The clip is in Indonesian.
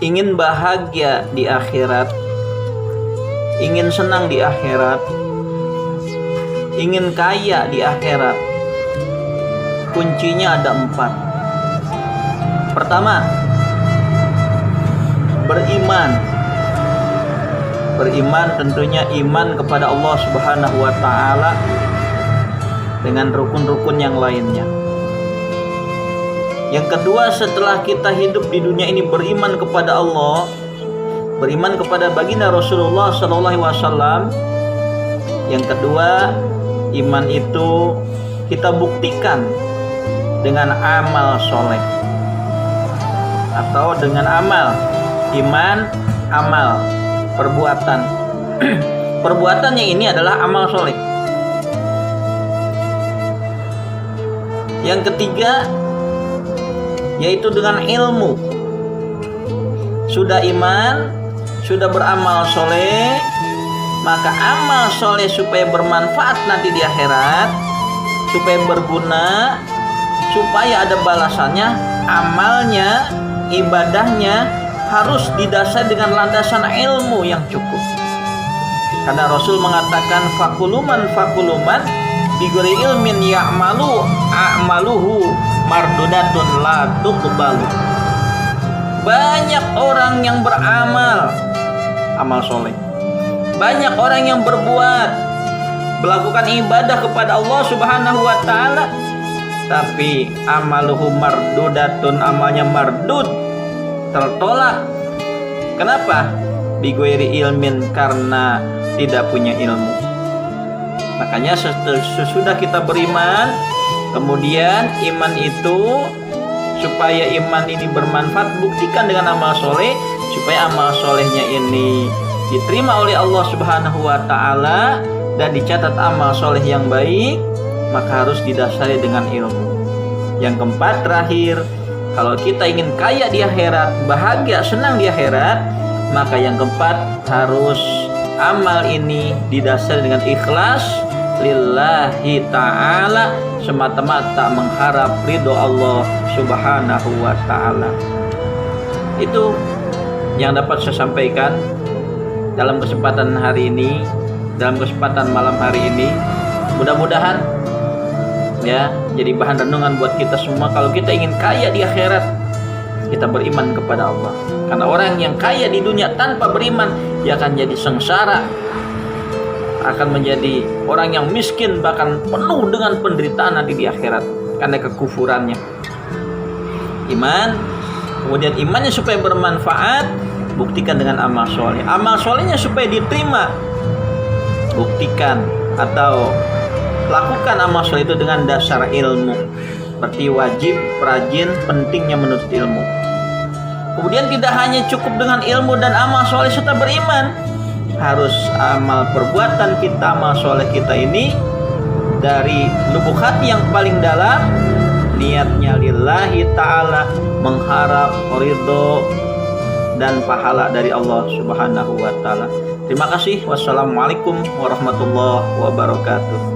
ingin bahagia di akhirat, ingin senang di akhirat, ingin kaya di akhirat, kuncinya ada 4. Pertama, beriman. Beriman tentunya iman kepada Allah Subhanahu wa ta'ala dengan rukun-rukun yang lainnya. Yang kedua, setelah kita hidup di dunia ini beriman kepada Allah, beriman kepada baginda Rasulullah sallallahu alaihi wasallam. Yang kedua, iman itu kita buktikan dengan amal soleh atau dengan amal. Iman, amal, perbuatan. Perbuatannya ini adalah amal soleh. Yang ketiga, yaitu dengan ilmu. Sudah iman, sudah beramal soleh, maka amal soleh supaya bermanfaat nanti di akhirat, supaya berguna, supaya ada balasannya, amalnya, ibadahnya harus didasari dengan landasan ilmu yang cukup. Karena Rasul mengatakan fakuluman bighairi ilmin ya'malu a'maluhu mardudatun la tuqbalu. Banyak orang yang beramal amal soleh, banyak orang yang berbuat, melakukan ibadah kepada Allah Subhanahu wa ta'ala, tapi amaluhu mardudatun, amalnya mardud, tertolak. Kenapa? Bighairi ilmin, karena tidak punya ilmu. Makanya sesudah kita beriman, kemudian iman itu, supaya iman ini bermanfaat, buktikan dengan amal soleh, supaya amal solehnya ini diterima oleh Allah Subhanahu wa ta'ala dan dicatat amal soleh yang baik, maka harus didasari dengan ilmu. Yang keempat, terakhir, kalau kita ingin kaya di akhirat, bahagia, senang di akhirat, maka yang keempat, harus amal ini didasari dengan ikhlas lillahi ta'ala, semata-mata mengharap ridho Allah Subhanahu wa ta'ala. Itu yang dapat saya sampaikan dalam kesempatan hari ini, dalam kesempatan malam hari ini. Mudah-mudahan ya jadi bahan renungan buat kita semua. Kalau kita ingin kaya di akhirat, kita beriman kepada Allah. Karena orang yang kaya di dunia tanpa beriman, dia akan jadi sengsara, akan menjadi orang yang miskin, bahkan penuh dengan penderitaan nanti di akhirat karena kekufurannya. Iman, kemudian imannya supaya bermanfaat, buktikan dengan amal soleh. Amal solehnya supaya diterima, buktikan atau lakukan amal soleh itu dengan dasar ilmu. Seperti wajib, rajin, pentingnya menuntut ilmu. Kemudian tidak hanya cukup dengan ilmu dan amal soleh serta beriman, harus amal perbuatan kita, amal soleh kita ini dari lubuk hati yang paling dalam, niatnya lillahi ta'ala, mengharap ridho dan pahala dari Allah Subhanahu wa ta'ala. Terima kasih. Wassalamualaikum warahmatullahi wabarakatuh.